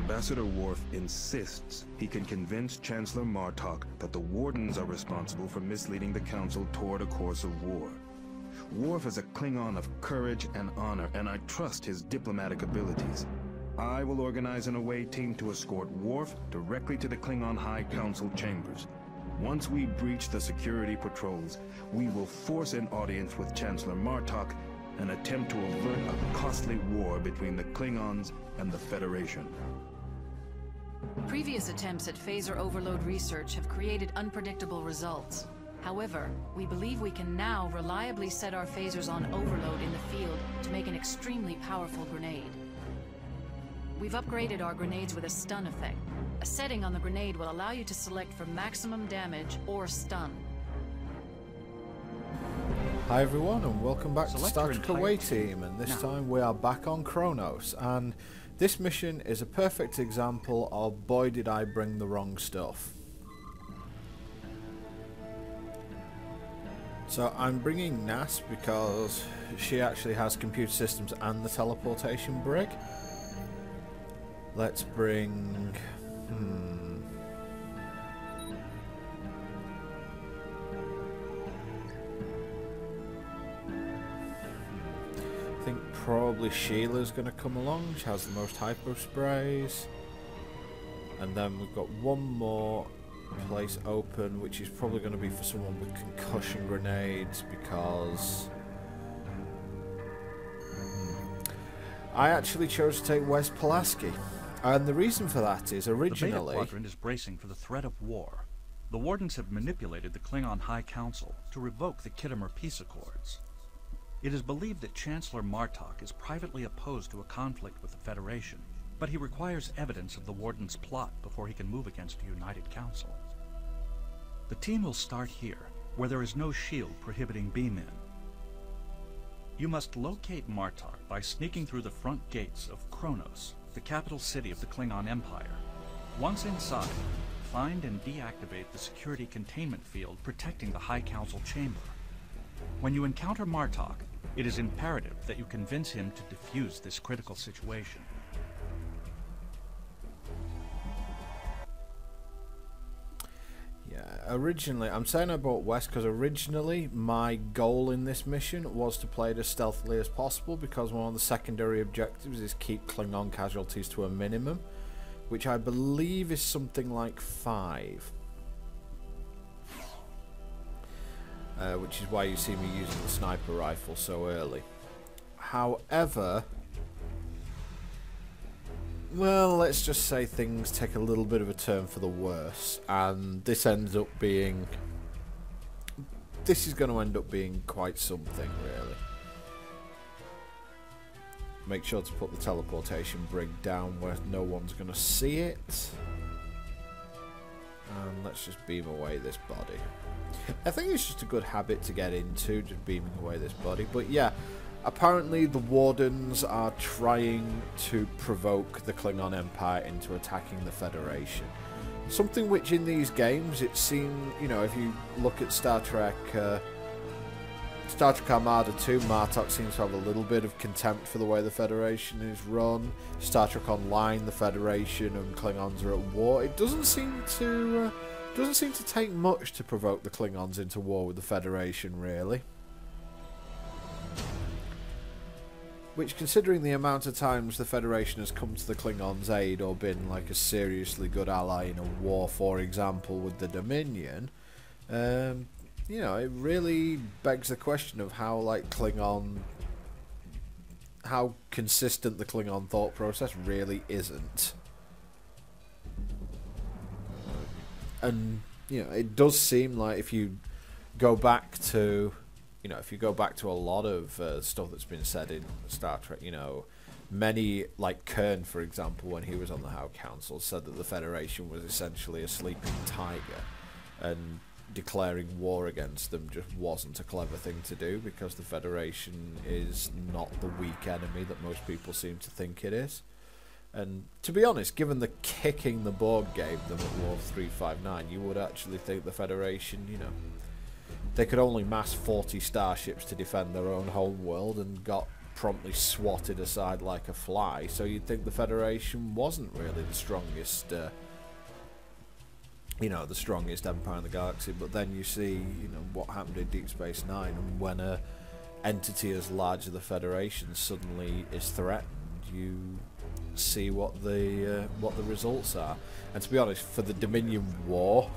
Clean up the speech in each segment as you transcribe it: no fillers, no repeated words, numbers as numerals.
Ambassador Worf insists he can convince Chancellor Martok that the Wardens are responsible for misleading the Council toward a course of war. Worf is a Klingon of courage and honor, and I trust his diplomatic abilities. I will organize an away team to escort Worf directly to the Klingon High Council chambers. Once we breach the security patrols, we will force an audience with Chancellor Martok and attempt to avert a costly war between the Klingons and the Federation. Previous attempts at phaser overload research have created unpredictable results. However, we believe we can now reliably set our phasers on overload in the field to make an extremely powerful grenade. We've upgraded our grenades with a stun effect. A setting on the grenade will allow you to select for maximum damage or stun. Hi everyone, and welcome back to Star Trek Away Team, and this time we are back on Kronos, and this mission is a perfect example of boy did I bring the wrong stuff. So I'm bringing Nas because she actually has computer systems and the teleportation brig. Let's bring... I think probably Sheila's going to come along. She has the most hypo sprays. And then we've got one more place open, which is probably going to be for someone with concussion grenades, because I actually chose to take Wes Pulaski. And the reason for that is originally... The Beta Quadrant is bracing for the threat of war. The Wardens have manipulated the Klingon High Council to revoke the Khitomer Peace Accords. It is believed that Chancellor Martok is privately opposed to a conflict with the Federation, but he requires evidence of the Warden's plot before he can move against a united council. The team will start here, where there is no shield prohibiting beam-in. You must locate Martok by sneaking through the front gates of Kronos, the capital city of the Klingon Empire. Once inside, find and deactivate the security containment field protecting the High Council chamber. When you encounter Martok, it is imperative that you convince him to defuse this critical situation. Originally, I'm saying I bought West because originally my goal in this mission was to play it as stealthily as possible, because one of the secondary objectives is keep Klingon casualties to a minimum, which I believe is something like 5. Which is why you see me using the sniper rifle so early. However, well, let's just say things take a little bit of a turn for the worse, and this ends up being... This is going to end up being quite something, really. Make sure to put the teleportation brig down where no one's going to see it. And let's just beam away this body. I think it's just a good habit to get into, just beaming away this body. But yeah, apparently the Wardens are trying to provoke the Klingon Empire into attacking the Federation. Something which in these games, it seems, you know, if you look at Star Trek Armada 2, Martok seems to have a little bit of contempt for the way the Federation is run. Star Trek Online, the Federation and Klingons are at war. It doesn't seem to take much to provoke the Klingons into war with the Federation, really. Which, considering the amount of times the Federation has come to the Klingons' aid or been like a seriously good ally in a war, for example, with the Dominion, you know, it really begs the question of how, like, how consistent the Klingon thought process really isn't. And, you know, it does seem like if you go back to, you know, a lot of stuff that's been said in Star Trek, you know, many, like Kern, for example, when he was on the High Council, said that the Federation was essentially a sleeping tiger, and declaring war against them just wasn't a clever thing to do, because the Federation is not the weak enemy that most people seem to think it is. And to be honest, given the kicking the Borg gave them at War 359, you would actually think the Federation, you know, they could only mass 40 starships to defend their own home world and got promptly swatted aside like a fly. So you'd think the Federation wasn't really the strongest, you know, the strongest empire in the galaxy. But then you see, you know, what happened in Deep Space Nine, and when a entity as large as the Federation suddenly is threatened, you see what the results are. And to be honest, for the Dominion War,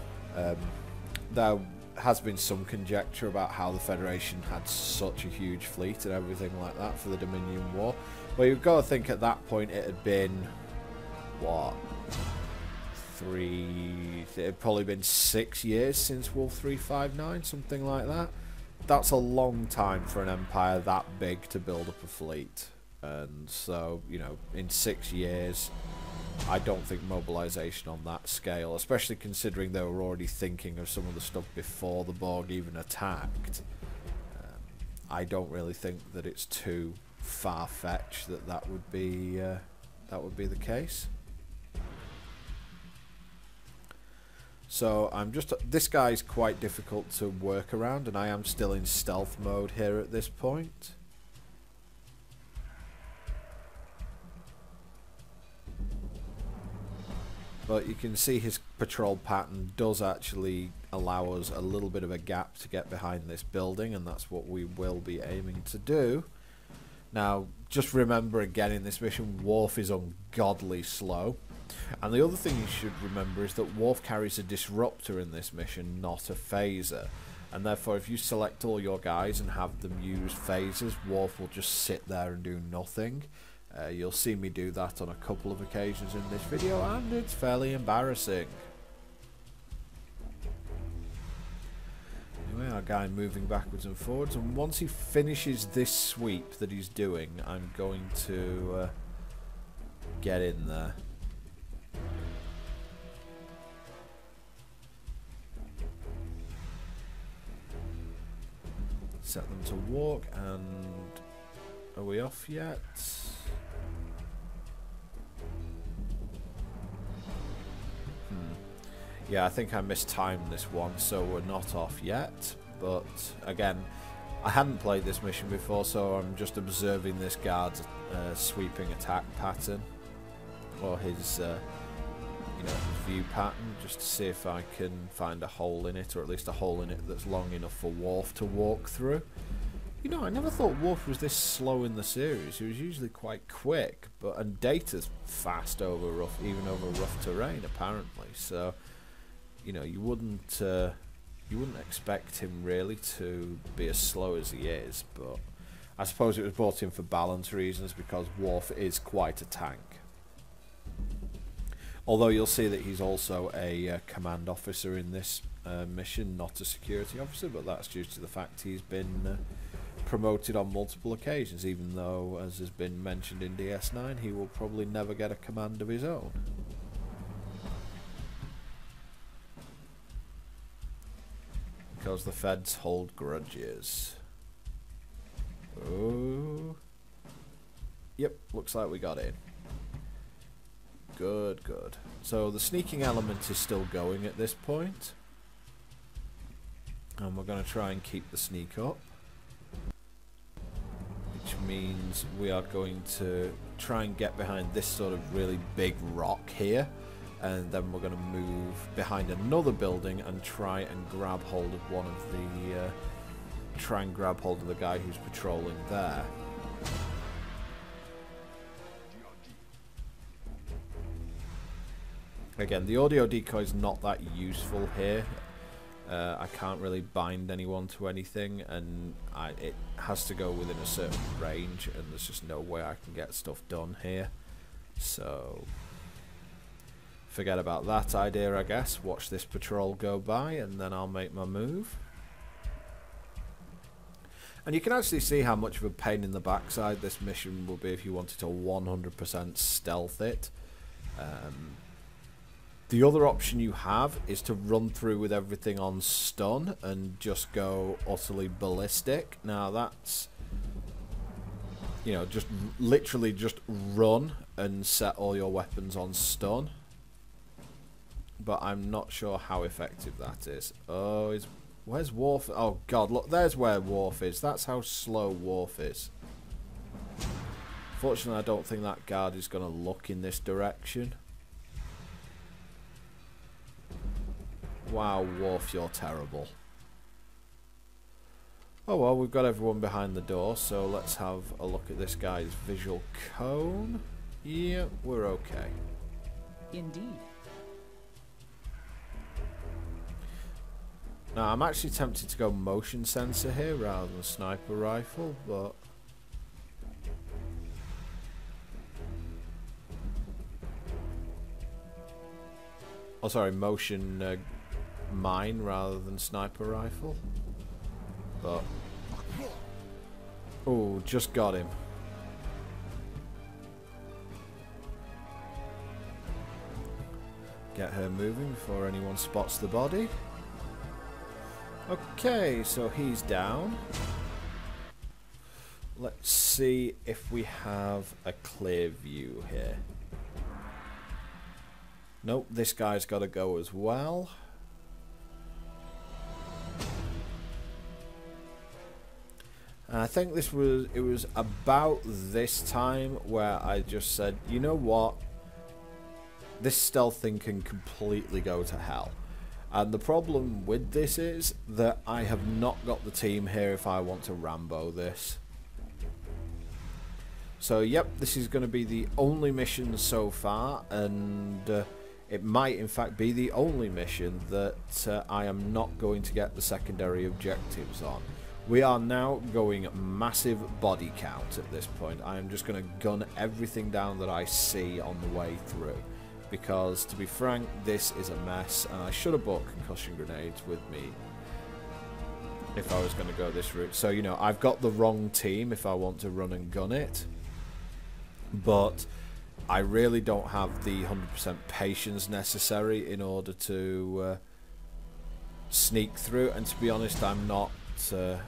there has been some conjecture about how the Federation had such a huge fleet and everything like that for the Dominion War. Well, you've got to think at that point it had been, what, it had probably been 6 years since Wolf 359, something like that. That's a long time for an empire that big to build up a fleet. And so, you know, in 6 years, I don't think mobilization on that scale, especially considering they were already thinking of some of the stuff before the Borg even attacked. I don't really think that it's too far-fetched that that would be the case. So I'm just, this guy's quite difficult to work around, and I am still in stealth mode here at this point. But you can see his patrol pattern does actually allow us a little bit of a gap to get behind this building, and that's what we will be aiming to do. Now, just remember again, in this mission, Worf is ungodly slow. And the other thing you should remember is that Worf carries a disruptor in this mission, not a phaser. And therefore, if you select all your guys and have them use phasers, Worf will just sit there and do nothing. You'll see me do that on a couple of occasions in this video, and it's fairly embarrassing. Anyway, our guy moving backwards and forwards, and once he finishes this sweep that he's doing, I'm going to get in there. Set them to walk, and are we off yet? Yeah, I think I mistimed this one, so we're not off yet. But again, I hadn't played this mission before, so I'm just observing this guard's sweeping attack pattern, or his, you know, his view pattern, just to see if I can find a hole in it, or at least a hole in it that's long enough for Worf to walk through. You know, I never thought Worf was this slow in the series. He was usually quite quick, and Data's fast over even over rough terrain, apparently. So, you know, you wouldn't expect him really to be as slow as he is, but I suppose it was brought in for balance reasons because Worf is quite a tank. Although you'll see that he's also a command officer in this mission, not a security officer, but that's due to the fact he's been promoted on multiple occasions, even though, as has been mentioned in DS9, he will probably never get a command of his own. Because the feds hold grudges. Oh. Yep, looks like we got in. Good, good. So the sneaking element is still going at this point. And we're going to try and keep the sneak up. Which means we are going to try and get behind this sort of really big rock here. And then we're going to move behind another building and try and grab hold of one of the the guy who's patrolling there. Again, the audio decoy is not that useful here. I can't really bind anyone to anything, and it has to go within a certain range, and there's just no way I can get stuff done here. So forget about that idea, I guess. Watch this patrol go by, and then I'll make my move. And you can actually see how much of a pain in the backside this mission will be if you wanted to 100% stealth it. The other option you have is to run through with everything on stun and just go utterly ballistic. Now that's, you know, just literally just run and set all your weapons on stun. But I'm not sure how effective that is. Oh, where's Worf? Oh god, look, there's where Worf is. That's how slow Worf is. Fortunately, I don't think that guard is going to look in this direction. Wow, Worf, you're terrible. Oh well, we've got everyone behind the door, so let's have a look at this guy's visual cone. Yeah, we're okay. Indeed. Now, I'm actually tempted to go motion sensor here rather than sniper rifle, but... oh, sorry, motion mine rather than sniper rifle. But... oh, just got him. Get her moving before anyone spots the body. Okay, so he's down. Let's see if we have a clear view here. Nope, this guy's got to go as well. And I think it was about this time where I just said, you know what? This stealth thing can completely go to hell. And the problem with this is that I have not got the team here if I want to Rambo this. So yep, this is going to be the only mission so far, and it might in fact be the only mission that I am not going to get the secondary objectives on. We are now going massive body count at this point. I am just going to gun everything down that I see on the way through. Because, to be frank, this is a mess, and I should have bought concussion grenades with me if I was going to go this route. So, you know, I've got the wrong team if I want to run and gun it, but I really don't have the 100% patience necessary in order to sneak through, and to be honest, I'm not...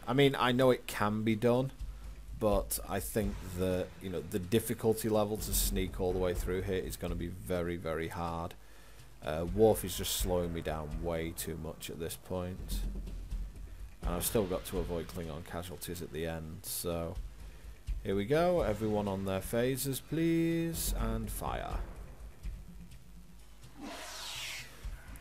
I mean, I know it can be done, but I think that, you know, the difficulty level to sneak all the way through here is going to be very, very hard. Worf is just slowing me down way too much at this point. And I've still got to avoid Klingon casualties at the end, so... here we go, everyone on their phasers, please, and fire.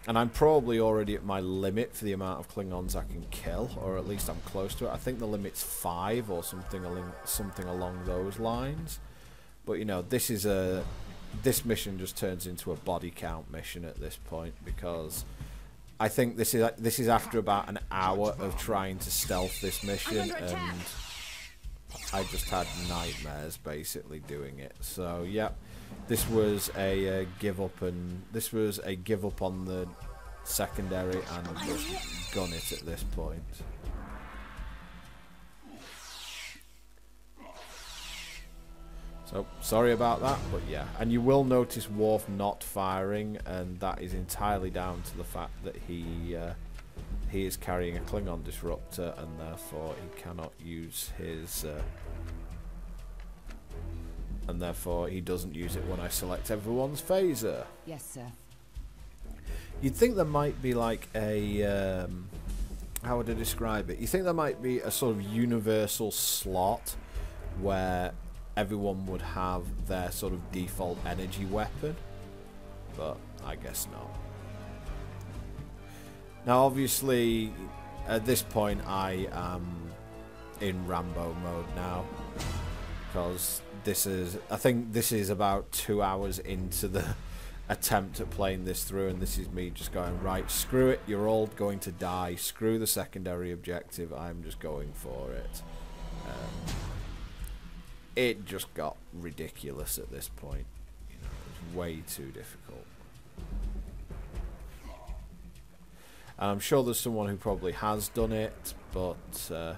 And I'm probably already at my limit for the amount of Klingons I can kill, or at least I'm close to it. I think the limit's 5 or something along those lines. But you know, this mission just turns into a body count mission at this point, because I think this is after about an hour of trying to stealth this mission, and I just had nightmares basically doing it. So yeah. This was a give up, and this was a give up on the secondary and just gun it at this point. So sorry about that, but yeah. And you will notice Worf not firing, and that is entirely down to the fact that he is carrying a Klingon disruptor, and therefore he cannot use his. And therefore he doesn't use it when I select everyone's phaser. Yes, sir. You'd think there might be like a... how would I describe it? You think there might be a sort of universal slot where everyone would have their sort of default energy weapon, but I guess not. Now obviously at this point I am in Rambo mode now, because I think this is about 2 hours into the attempt at playing this through, and this is me just going, right, screw it, you're all going to die, screw the secondary objective, I'm just going for it. It just got ridiculous at this point. You know, it was way too difficult. And I'm sure there's someone who probably has done it, but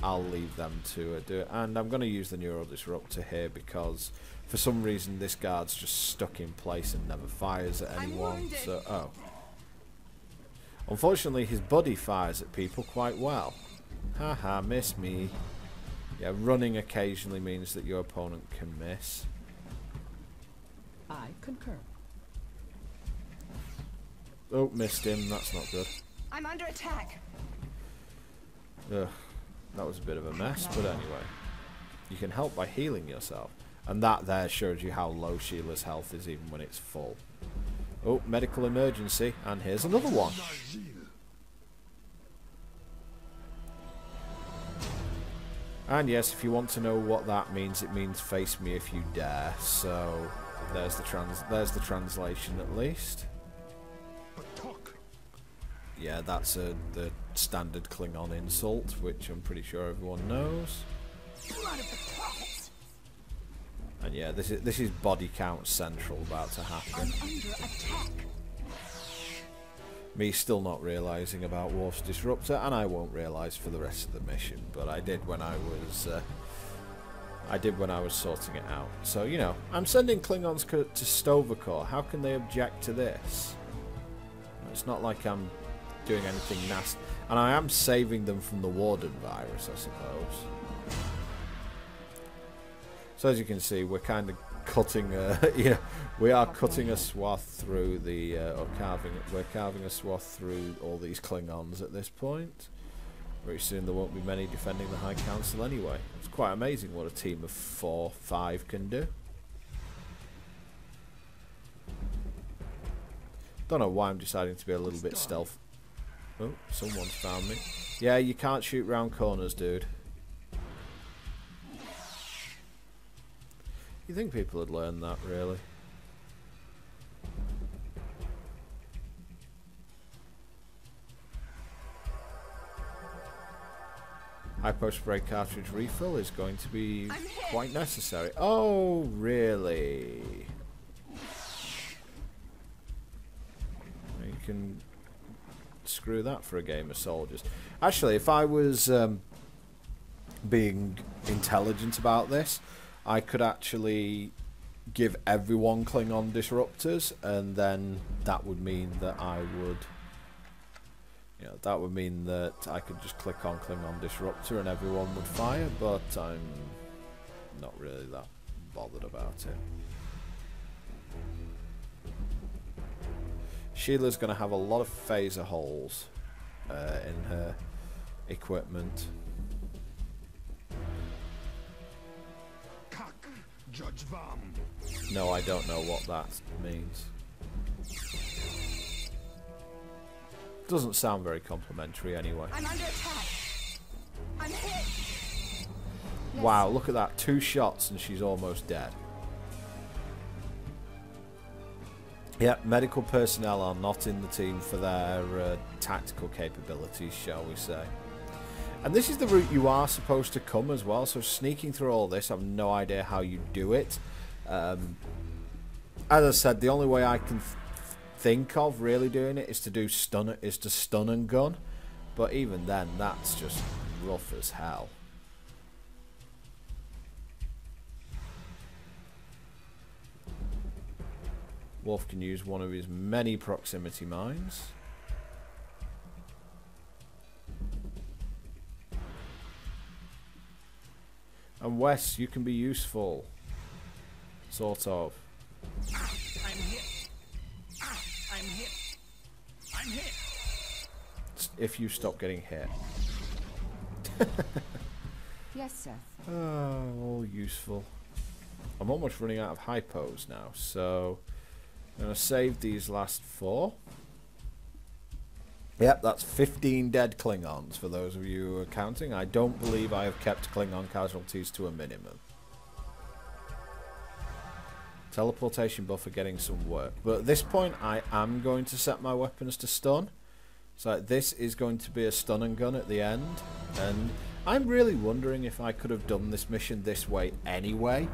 I'll leave them to do it. And I'm going to use the Neural Disruptor here because for some reason this guard's just stuck in place and never fires at anyone. So, oh. Unfortunately, his buddy fires at people quite well. Haha, miss me. Yeah, running occasionally means that your opponent can miss. I concur. Oh, missed him. That's not good. I'm under attack. Ugh. That was a bit of a mess, but anyway. You can help by healing yourself. And that there shows you how low Sheila's health is even when it's full. Oh, medical emergency. And here's another one. And yes, if you want to know what that means, it means face me if you dare. So there's the translation at least. Yeah, that's the standard Klingon insult, which I'm pretty sure everyone knows. And yeah, this is body count central about to happen. Me still not realising about Worf's disruptor, and I won't realise for the rest of the mission, but I did when I was sorting it out. So, you know, I'm sending Klingons to Stavokor. How can they object to this? It's not like I'm doing anything nasty. And I am saving them from the Warden virus, I suppose. So as you can see, we're kind of cutting yeah, we are cutting a swath through the we're carving a swath through all these Klingons at this point. Very soon there won't be many defending the High Council anyway. It's quite amazing what a team of 4, 5 can do. Don't know why I'm deciding to be a little bit stealth. Oh, someone's found me. Yeah, you can't shoot round corners, dude. You think people had learned that, really? Hypo spray cartridge refill is going to be quite necessary. Oh, really? You can screw that for a game of soldiers. Actually, if I was being intelligent about this, I could actually give everyone Klingon disruptors, and then that would mean that I would, you know, that would mean that I could just click on Klingon disruptor and everyone would fire, but I'm not really that bothered about it. Sheila's going to have a lot of phaser holes in her equipment. Judge Vam. No, I don't know what that means. Doesn't sound very complimentary anyway. I'm under attack. I'm hit. Wow, look at that. 2 shots and she's almost dead. Yeah, medical personnel are not in the team for their tactical capabilities, shall we say. And this is the route you are supposed to come as well, so sneaking through all this, I have no idea how you do it. As I said, the only way I can think of really doing it is to stun and gun, but even then, that's just rough as hell. Worf can use one of his many proximity mines. And Wes, you can be useful. Sort of. I'm hit. I'm hit. I'm hit. If you stop getting hit. Yes, Seth. Oh, all useful. I'm almost running out of hypos now, so I'm going to save these last 4. Yep, that's 15 dead Klingons for those of you who are counting. I don't believe I have kept Klingon casualties to a minimum. Teleportation buffer getting some work. But at this point, I am going to set my weapons to stun. So this is going to be a stun and gun at the end. And I'm really wondering if I could have done this mission this way anyway.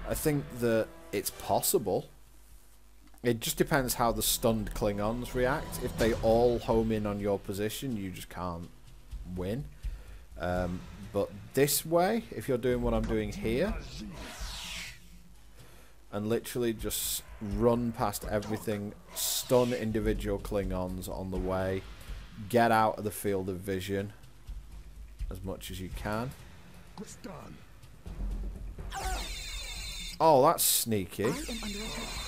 I think that it's possible. It just depends how the stunned Klingons react. If they all home in on your position, you just can't win. But this way, if you're doing what I'm doing here, and literally just run past everything, stun individual Klingons on the way, get out of the field of vision as much as you can. Oh, that's sneaky. I am under attack.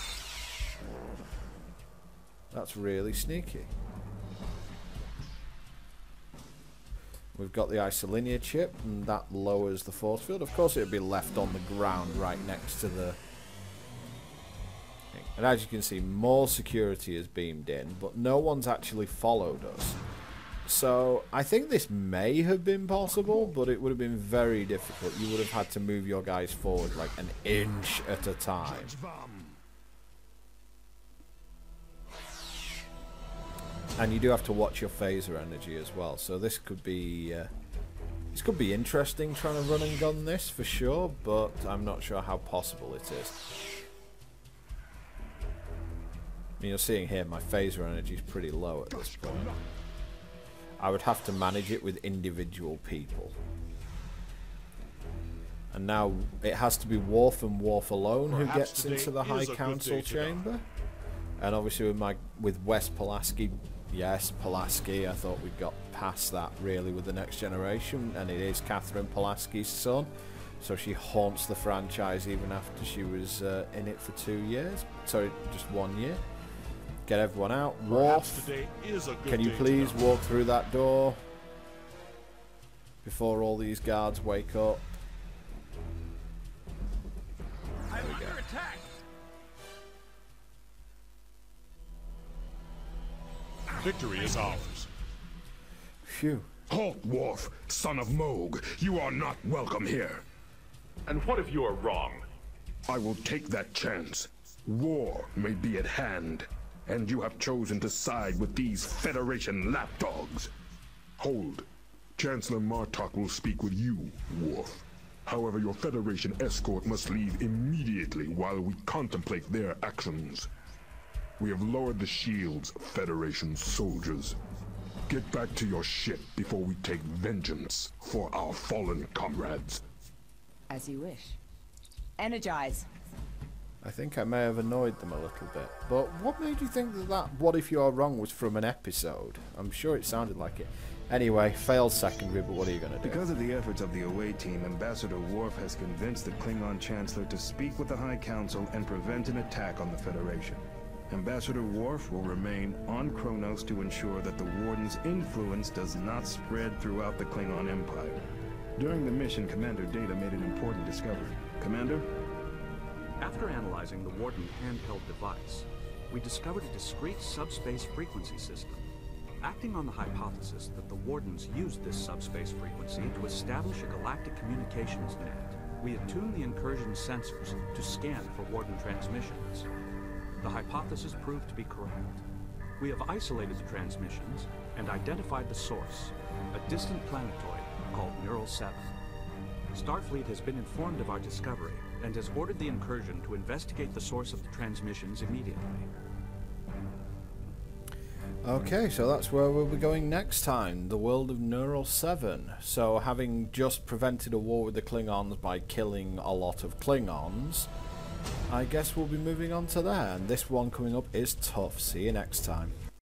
That's really sneaky. We've got the isolinear chip, and that lowers the force field. Of course, it would be left on the ground right next to the thing. And as you can see, more security is beamed in, but no one's actually followed us. So, I think this may have been possible, but it would have been very difficult. You would have had to move your guys forward like an inch at a time. And you do have to watch your phaser energy as well. So this could be interesting trying to run and gun this for sure, but I'm not sure how possible it is. I mean, you're seeing here my phaser energy is pretty low at this point. I would have to manage it with individual people. And now it has to be Worf and Worf alone who gets into the High Council chamber. And obviously with Wes Pulaski, yes, Pulaski, I thought we got past that really with the Next Generation, and it is Catherine Pulaski's son. So she haunts the franchise even after she was in it for 2 years. Sorry, just 1 year. Get everyone out. Worf, can you please walk through that door before all these guards wake up? I'm under attack. Victory is ours. Phew. Halt, Worf, son of Moog. You are not welcome here. And what if you are wrong? I will take that chance. War may be at hand, and you have chosen to side with these Federation lapdogs. Hold. Chancellor Martok will speak with you, Worf. However, your Federation escort must leave immediately while we contemplate their actions. We have lowered the shields, Federation soldiers. Get back to your ship before we take vengeance for our fallen comrades. As you wish. Energize. I think I may have annoyed them a little bit. But what made you think that what if you are wrong was from an episode? I'm sure it sounded like it. Anyway, failed secondary, but what are you going to do? Because of the efforts of the away team, Ambassador Worf has convinced the Klingon Chancellor to speak with the High Council and prevent an attack on the Federation. Ambassador Worf will remain on Kronos to ensure that the Warden's influence does not spread throughout the Klingon Empire. During the mission, Commander Data made an important discovery. Commander? After analyzing the Warden handheld device, we discovered a discrete subspace frequency system. Acting on the hypothesis that the Wardens used this subspace frequency to establish a galactic communications net, we attuned the incursion sensors to scan for Warden transmissions. The hypothesis proved to be correct. We have isolated the transmissions and identified the source, a distant planetoid called Neural 7. Starfleet has been informed of our discovery and has ordered the incursion to investigate the source of the transmissions immediately. Okay, so that's where we'll be going next time, the world of Neural 7. So having just prevented a war with the Klingons by killing a lot of Klingons, I guess we'll be moving on to there, and this one coming up is tough. See you next time.